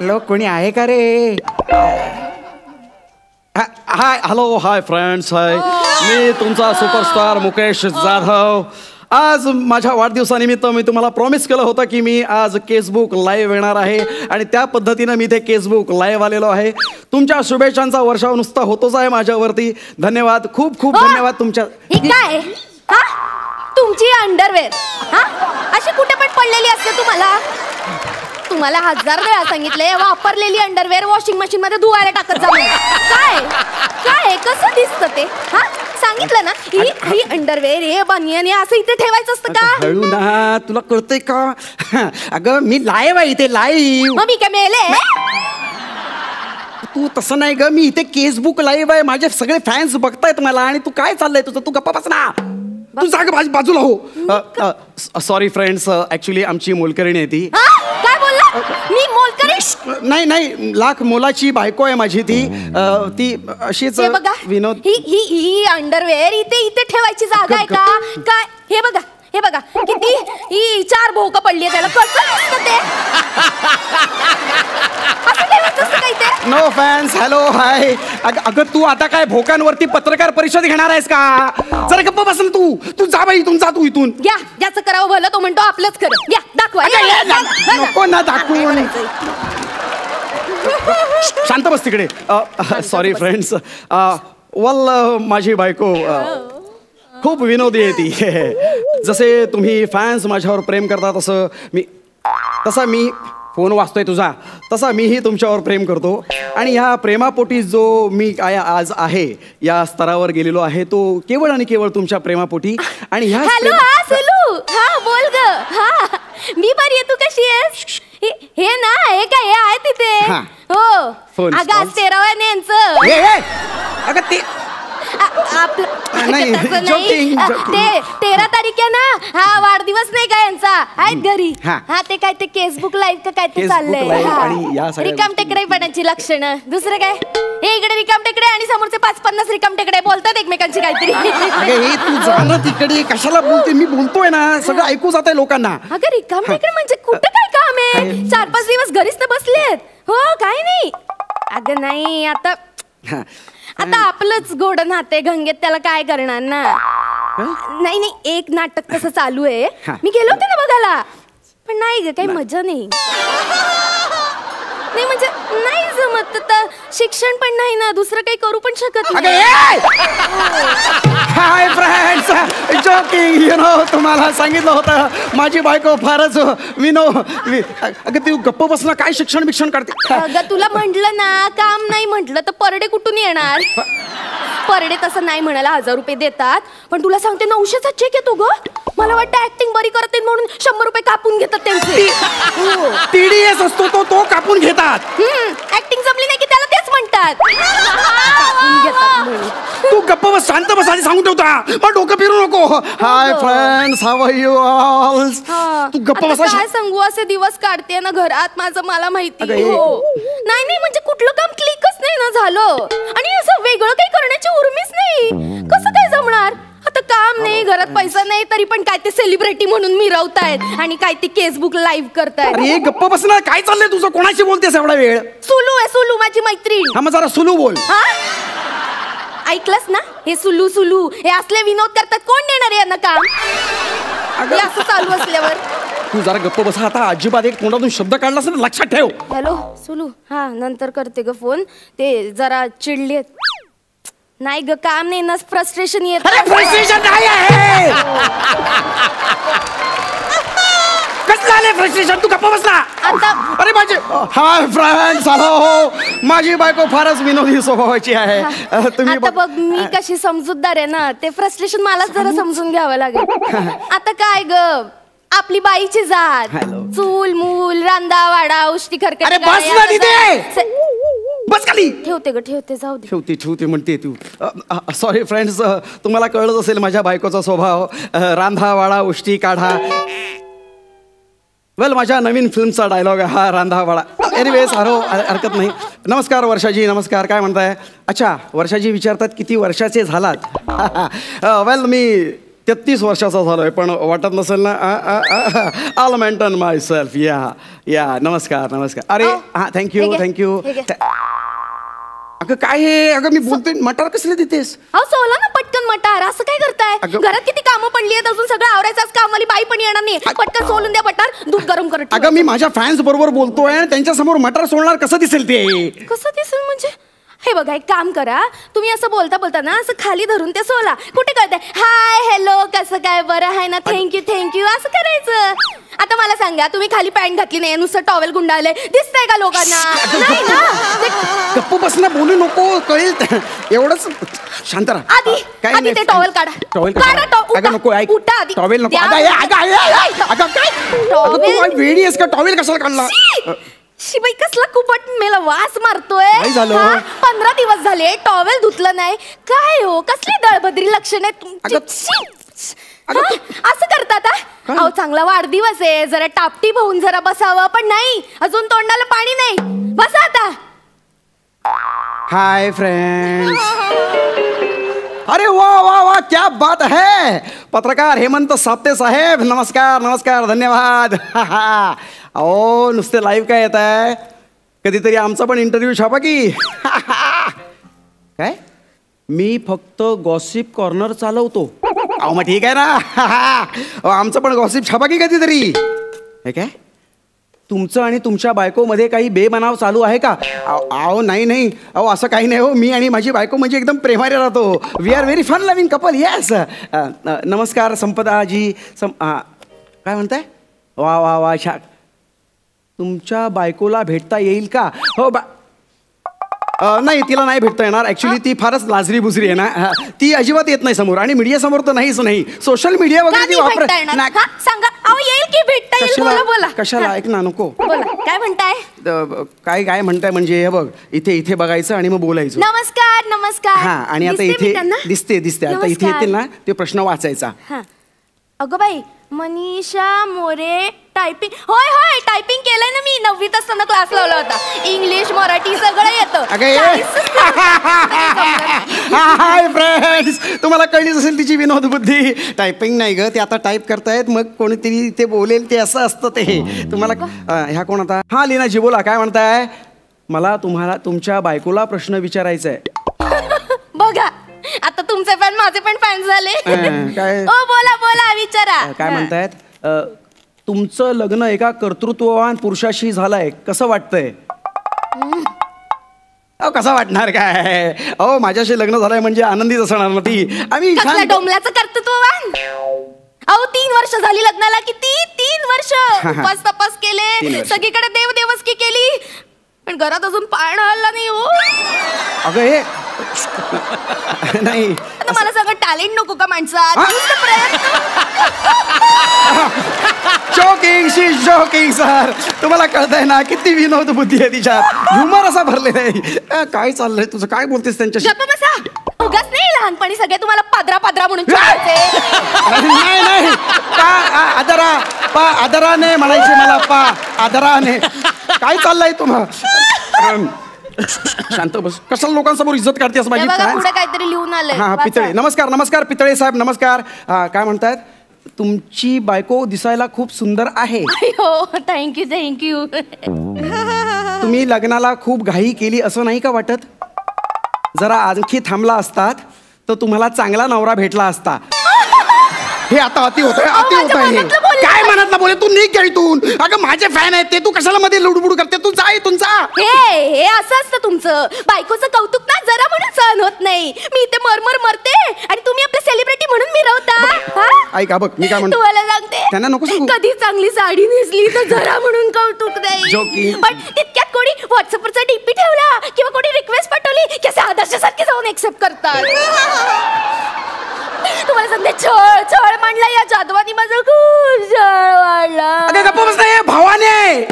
लोक कोणी आहे का रे? हाय, हॅलो, हाय फ्रेंड्स, हाय. मी तुमचा सुपरस्टार मुकेश जाधव. आज माझ्या वाढदिवसानिमित्त मी तुम्हाला प्रॉमिस केलं होतं की मी आज केसबुक लाईव्ह येणार आहे आणि त्या पद्धतीनं मी ते केसबुक लाईव्ह आलेलो आहे. तुमच्या शुभेच्छांचा वर्षाव नुसता होतोच आहे माझ्यावरती. धन्यवाद, खूप धन्यवाद तुमच्या. हे काय हा? तुमची अंडरवेअर अशी कुठे पण पडलेली असते. तुम्हाला 1000 वेळा सांगितले वापरलेली अंडरवेअर वॉशिंग मशीन मध्ये धुवायला टाकत जा. काय कसं दिसतं ते? सांगितलं ना, ही अंडरवेअर हे बनियन हे असं इथे ठेवायचं असतं का? हळू ना, तुला कळतंय का? अगं मी लाईव्ह आहे इथे, लाईव्ह. मी काय मेले? तू तसं नाही ग, मी इथे केसबुक लाईव्ह आहे. माझे सगळे फॅन्स बघतायत मला आणि तू काय चाललंय तुझं? तू गप्पा बस ना, तू जाग बाजूला हो. सॉरी फ्रेंड्स, ऍक्च्युली आमची मोलकरीण आहे ती. काय बोलला? मी मोलकरीण? नाही, लाख मोलाची बायको आहे माझी ती. ती अशीच विनोद. ही अंडरवेअर इथे ठेवायची जागा आहे का? काय हे बघा किती ही 4 भोक पडली आहे त्याला. कसं दिसतं ते? नो फॅन्स, हॅलो, हाय. अगं तू आता काय भोकांवरती पत्रकार परिषद घेणार आहेस का? जरा गप्प बस ना तू जा बाई, इथून जा तू इथून. या ज्याचं करावं भलं तो म्हणतो आपलंच खरं. या दाखवा. नको ना दाखवू. शांत बस तिकडे. Sorry friends. माझी बायको खूप विनोदी आहे ती. जसे तुम्ही फॅन्स माझ्यावर प्रेम करता तसा मी फोन वाचतोय तुझा, तसा मीही तुमच्यावर प्रेम करतो. आणि ह्या प्रेमापोटी जो मी आज आहे, या स्तरावर गेलेलो आहे, तो केवळ आणि केवळ तुमच्या प्रेमापोटी. आणि ह्या बोल ग. मी बरी आहे, तू कशी आहेस? हे ना, हे काय हे आहे तिथे? हो. अगं आज 13 यांचं. अगं ते नाही, तसं joking, नाही. joking. ते 13 तारीख आहे ना, हा वाढदिवस नाही का यांचा, आहेत घरी. हा. हा ते काय ते फेसबुक लाईव्ह का काय ते Facebook चाललंय. live हा. आणि या सगळ्या रिकाम टेकडेपणाची लक्षणं, दुसरं काय. हे इकडे रिकाम टेकडे आणि समोरचे 5-50 रिकाम टेकडे बोलतात एकमेकांची काहीतरी. अगं हे तू जाणं तिकडे कशाला बोलते, मी बोलतोय ना, सगळं ऐकू जात आहे लोकांना. अगं रिकाम टेकडे म्हणजे कुठं काय काम आहे, 4-5 दिवस घरीच तर बसलेत. हो काय नाही. अगं नाही आता आपलंच गोड नाते गंगेत, त्याला काय करणार ना. नाही नाही, एक नाटक कसं चालू आहे, मी गेलो होते ना बघायला, पण नाही ग काही मजा नाही. नाही म्हणजे नाही जमत, तर शिक्षण पण नाही ना, दुसरं काही करू पण शकत नाही. Hi friends, joking, you know, तुम्हाला सांगितलं होतं माझी बायको फारच अगं ती गप्प बसणं, काय शिक्षण बिक्षण करते. अगं तुला म्हटलं ना, काम नाही म्हटलं तर परडे कुठून येणार. परडे तसं नाही म्हणायला 1000 रुपये देतात, पण तुला सांगते 900चा चेक येतो ग. मला वाटतं ऍक्टिंग बरी करते म्हणून 100 रुपये कापून घेतात त्यांचे. TDS असतो तो कापून घेतात. ऍक्टिंग जमली नाही की त्याला तेच म्हणतात. तू गप्प बस, शांत बस आणि सांगून ठेवता, मग डोकं फिरू नको. Hi friends, how are you all. तू गप्प बस. काय सांगू, असे दिवस काढते ना घरात माझं, मला माहिती. हो नाही नाही म्हणजे कुठलं काम क्लिकच नाही ना झालं, आणि असं वेगळं काही करण्याची उर्मीच नाही. कसं काय जमणार. आता काम नाही, घरात पैसा नाही, तरी पण काय ते सेलिब्रिटी म्हणून मिरवतायत आणि काय ते फेसबुक लाईव्ह करतायत. अरे गप्प बस ना, काय चाललंय तुझं, कोणाशी बोलतेस एवढा वेळ. सुलू आहे, सुलू माझी मैत्रीण. हा मग जरा सुलू बोल. ऐकलंस ना, हे सुलू सुलू हे असले विनोद करतात, कोण देणार यांना काम. हे असं चालू असल्यावर तू जरा गप्प बसा. आता अजिबात एक तोंडातून शब्द काढलास ना, लक्षात ठेव. हॅलो सुलू, हा नंतर करते ग फोन, ते जरा चिडलेत. नाही ग काम नाही ना, फ्रस्ट्रेशन येत. फ्रस्ट्रेशन नाही आहे. कसलं आलंय फ्रस्ट्रेशन, तू गप्प बस ना. अरे माझे हाय फ्रेंड्स, हॅलो, माझी बायको फारच विनोदी स्वभावाची आहे. तुम्ही आता बघ मी कशी समजूतदार आहे ना, ते फ्रस्ट्रेशन मलाच जरा समजून घ्यावं लागेल. आता काय ग, आपली बाईची जात, चूल मूल रांदा वाडा उष्टी खरकट. अरे बस ना तिथे, बस खाली. ठेवते ग ठेवते, जाऊ दे. ठेवते म्हणते तू. सॉरी फ्रेंड्स, तुम्हाला कळत असेल माझ्या बायकोचा स्वभाव, रांधा वाडा उष्टी काढा. वेल माझ्या नवीन फिल्मचा डायलॉग आहे हा, रांधा वाडा. एनिवेज हरकत नाही. नमस्कार वर्षाजी, नमस्कार, काय म्हणताय. अच्छा, वर्षाजी विचारतात किती वर्षाचे झालात. वेल मी 33 वर्षाचा झालोय, पण वाटत नसेल ना. आल मेंटेन माय सेल्फ. या नमस्कार नमस्कार. अरे हा थँक्यू. अगं काय हे, अगं मी बोलतोय, मटार कसले देतेस. अहो सोला ना पटकन मटार, असं काय करताय. घरात किती कामं पडली आहेत, अजून सगळं आवरायचं, कामवाली बाई पण येणार नाही. पटकन सोलून द्या मटार, दूध गरम करत. अगं मी माझ्या फॅन्स बरोबर बोलतोय, त्यांच्या समोर मटार सोडणार कसं दिसेल ते. कसं दिसेल म्हणजे, हे बघा एक काम करा, तुम्ही असं बोलता बोलता ना असं खाली धरून ते सोला. कुठे कळतंय हाय हॅलो कसं काय बरं आहे ना, थँक्यू असं करायचं. आता मला सांगा, तुम्ही खाली पॅन्ट घातली नाही, नुसतं टॉवेल गुंडाळलंय, दिसतंय का लोकांना. नाही ना. गप्प बस ना, बोलू नको, कळेल एवढंच. शांत राहा. आधी ते टॉवेल काढा. टॉवेल काढा. नको, ऐक, उठा आधी. टॉवेल नको. काय वेडी आहेस का, टॉवेल कशाला काढला. शिबाई कसला कुपट मेला वास मारतोय. काय झालं. 15 दिवस झाले टॉवेल धुतलं नाही. काय हो, कसली दळभद्री लक्षण आहे तुमची. असं करतात. अहो चांगला वाढदिवस आहे, जरा टापटीप होऊन जरा बसावं, पण नाही, अजून तोंडाला पाणी नाही. बसा आता. Hi friends. अरे वा क्या बात है. पत्रकार हेमंत साप्ते साहेब, नमस्कार, धन्यवाद. अहो नुसते लाईव्ह काय येत आहे, कधीतरी आमचा पण इंटरव्ह्यू छापा की. काय, मी फक्त गॉसिप कॉर्नर चालवतो. अहो मग ठीक आहे ना, आमचं पण गॉसिप छापा की कधीतरी. हे काय, तुमचं आणि तुमच्या बायकोमध्ये काही बेबनाव चालू आहे का. अहो नाही, अहो असं काही नाही हो, मी आणि माझी बायको म्हणजे एकदम प्रेमाने राहतो. We are very fun loving couple. Yes. नमस्कार संपदाजी. काय म्हणताय. वा तुमच्या बायकोला भेटता येईल का. हो नाही तिला नाही भेटता येणार ऍक्च्युली ती फारच लाजरी बुजरी आहे ना ती अजिबात येत नाही समोर आणि मीडिया समोर तर नाहीच नाही सोशल मीडिया वगैरे ती वापरत सांगा अहो येईल की भेटता येईल बोला बोला कशाला ऐक ना नको बोला काय म्हणताय काय काय म्हणताय म्हणजे हे बघ इथे बघायचं आणि मग बोलायचं नमस्कार नमस्कार हा आणि आता इथे दिसते आता इथे येतील ना ते प्रश्न वाचायचा अगं बाई मनीषा मोरे टायपिंग होय टायपिंग केलंय ना मी 9वीत असताना क्लास लावला होता इंग्लिश मराठी सगळं येतं हाय फ्रेंड्स तुम्हाला कळलीच असेल तिची विनोद बुद्धी टायपिंग नाही ग ते आता टाईप करतायत मग कोणीतरी ते बोलेल ते असं असतं ते तुम्हाला ह्या कोण आता हा लीनाजी बोला काय म्हणताय मला तुम्हाला तुमच्या बायकोला प्रश्न विचारायचा आहे बघा आता तुमचे फॅन माझे पण फॅन झाले काय ओ बोला विचारा काय म्हणतायत तुमचं लग्न एका कर्तृत्ववान पुरुषाशी झालंय कसं वाटतंय कसं वाटणार काय माझ्याशी लग्न झालंय म्हणजे आनंदीच असणार ना ती आम्ही डोंबल्याचं कर्तृत्ववान अहो 3 वर्ष झाली लग्नाला किती 3 वर्ष उपास तपास केले सगळीकडे देवदेवस्की केली पण घरात अजून पाळणा हल्ला नाही हो अगं हे नाही मला सगळं टॅलेंट नको का माणसात शोकिंग सर तुम्हाला कळतंय ना किती विनोद बुद्धी आहे तिच्यात ह्युमर असा भरलेला आहे काय चाललंय तुझं काय बोलतेस त्यांच्याशी उगाच नाही लहानपणी सगळे तुम्हाला पादरा म्हणून नाही आदराने म्हणायचे मला आदराने काय चाललंय तुम्हाला शांत बस कशाला लोकांसमोर इज्जत काढतेस माझी काहीतरी लिहून आलंय हा पितळे नमस्कार पितळे साहेब नमस्कार काय म्हणतायत तुमची बायको दिसायला खूप सुंदर आहे थँक्यू तुम्ही लग्नाला खूप घाई केली असं नाही का वाटत जरा आणखी थांबला असतात तर तुम्हाला चांगला नवरा भेटला असता हे आता अति होत आहे काय म्हणत ना बोले तू निघ इथून अगं माझे फॅन आहेत ते तू कशाला मध्ये लुडबुड करते तू जा तुमचा हे असं असतं तुमचं बायकोचं कौतुक ना जरा म्हणून सहन होत नाही मी इथे मरते आणि तुम्ही आपले सेलिब्रिटी म्हणून मिरवता ऐका बघ मी काय म्हणतो तुम्हाला सांगते त्यांना नको सांगू कधी चांगली साडी नेसली तर जरा म्हणून कौतुक नाही पण तितक्यात कोणी व्हॉट्सअपवरचा डीपी ठेवला किंवा कोणी रिक्वेस्ट पाठवली की असे आदर्शासारखे जाऊन एक्सेप्ट करतात तुम्हाला सांगते छळ मांडला या जादवानी माझं खूप छळ वाढला भावाने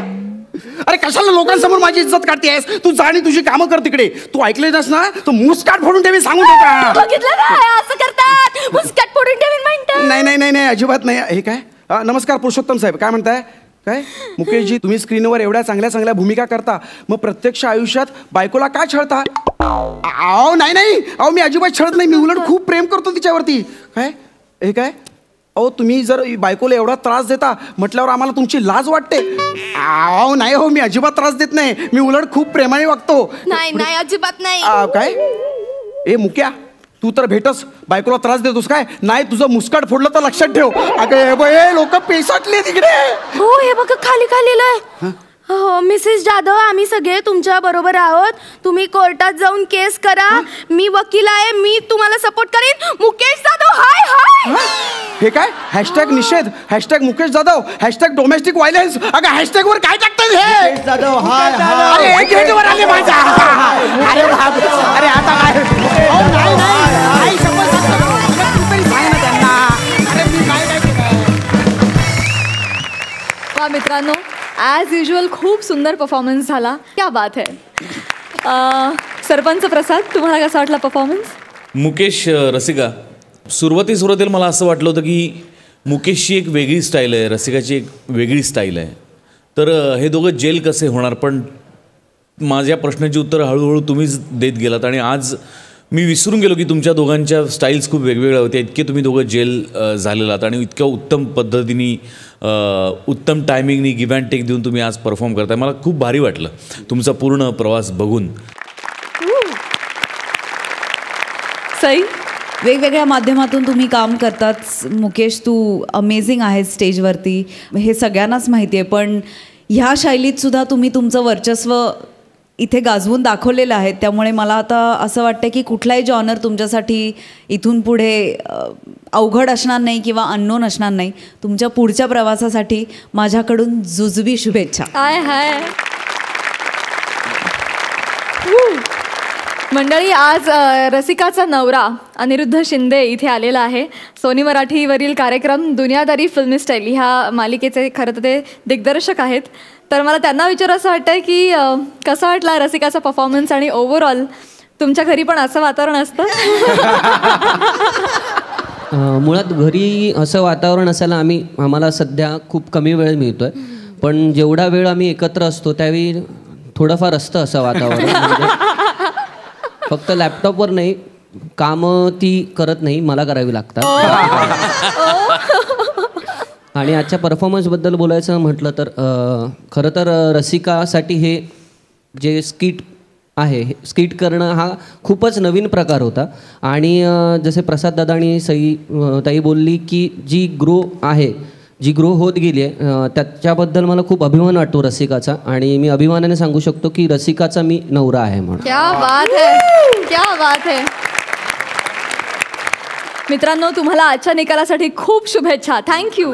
अरे कशाला लोकांसमोर माझी इज्जत काढतेस तू जा आणि तुझी कामं कर तिकडे तू ऐकले ना तो मुस्काट फोडून ठेवी सांगून ठेवता बघितलं ना असं करतात मुस्काट फोडून ठेवीन म्हणतात नाही अजिबात नाही हे काय नमस्कार पुरुषोत्तम साहेब काय म्हणताय काय मुकेशजी तुम्ही स्क्रीनवर एवढ्या चांगल्या भूमिका करता मग प्रत्यक्ष आयुष्यात बायकोला का छळता नाही मी अजिबात छळत नाही मी उलट खूप प्रेम करतो तिच्यावरती काय हे काय तुम्ही जर बायकोला एवढा त्रास देता म्हटल्यावर आम्हाला तुमची लाज वाटते नाही मी अजिबात त्रास देत नाही मी उलट खूप प्रेमाने वागतो नाही अजिबात नाही काय ए मुक्या तू तर भेटस बायकोला त्रास देतोस काय नाही तुझं मुस्काट फोडलं तर लक्षात ठेव अगं लोक पेसाटले तिकडे हो हे बघ खाली लिहिलंय हो मिसेस जाधव आम्ही सगळे तुमच्या बरोबर आहोत तुम्ही कोर्टात जाऊन केस करा मी वकील आहे मी तुम्हाला सपोर्ट करेन मुकेश जाधव हाय हे काय हॅशटॅग निषेध hashtag Mukesh Jadhav hashtag domestic violence अगं हॅशटॅग वर काय टाकतात हे जाधव हाय अरे गेटवर आले माझा अरे आता काय मित्रांनो ॲज युजल खूप सुंदर परफॉर्मन्स झाला क्या बात है सरपंच प्रसाद तुम्हाला कसा वाटला परफॉर्मन्स मुकेश रसिका सुरुवातीला मला असं वाटलं होतं की मुकेशची एक वेगळी स्टाईल आहे रसिकाची एक वेगळी स्टाईल आहे तर हे दोघं जेल कसे होणार पण माझ्या प्रश्नाची उत्तरं हळूहळू तुम्हीच देत गेलात आणि आज मी विसरून गेलो की तुमच्या दोघांच्या स्टाईल्स खूप वेगवेगळ्या होत्या इतके तुम्ही दोघं जेल झालेलात आणि इतक्या उत्तम पद्धतीने उत्तम टायमिंगनी गिव्ह अँड टेक देऊन तुम्ही आज परफॉर्म करताय मला खूप भारी वाटलं तुमचा पूर्ण प्रवास बघून सई वेगवेगळ्या माध्यमातून तुम्ही काम करतात मुकेश तू अमेझिंग आहेस स्टेजवरती हे सगळ्यांनाच माहिती आहे पण ह्या शैलीत सुद्धा तुम्ही तुमचं वर्चस्व इथे गाजवून दाखवलेलं आहे त्यामुळे मला आता असं वाटतं की कुठलाही जॉनर तुमच्यासाठी इथून पुढे अवघड असणार नाही किंवा अननोन असणार नाही तुमच्या पुढच्या प्रवासासाठी माझ्याकडून जुजबी शुभेच्छा हाय मंडळी, आज रसिकाचा नवरा अनिरुद्ध शिंदे इथे आलेला आहे. सोनी मराठीवरील कार्यक्रम दुनियादारी फिल्मी स्टाईल ह्या मालिकेचे खरं तर ते दिग्दर्शक आहेत. तर मला त्यांना विचार असं वाटतंय की कसा वाटला रसिकाचा परफॉर्मन्स आणि ओव्हरऑल तुमच्या घरी पण असं वातावरण असतं? मुळात घरी असं वातावरण असायला आम्हाला सध्या खूप कमी वेळ मिळतोय, पण जेवढा वेळ आम्ही एकत्र असतो त्यावेळी थोडंफार असतं असं वातावरण. म्हणजे फक्त लॅपटॉपवर नाही, कामं ती करत नाही, मला करावी लागतात. आणि आजच्या परफॉर्मन्सबद्दल बोलायचं म्हटलं तर खरं तर रसिकासाठी हे जे स्किट आहे, स्किट करणं हा खूपच नवीन प्रकार होता. आणि जसे प्रसाद दादा आणि सई ताई बोलली की जी ग्रो होत गेली आहे, त्याच्याबद्दल मला खूप अभिमान वाटतो रसिकाचा. आणि मी अभिमानाने सांगू शकतो की रसिकाचा मी नवरा आहे म्हणून. क्या बात है, क्या बात है. मित्रांनो, तुम्हाला आजच्या निकालासाठी खूप शुभेच्छा. थँक्यू.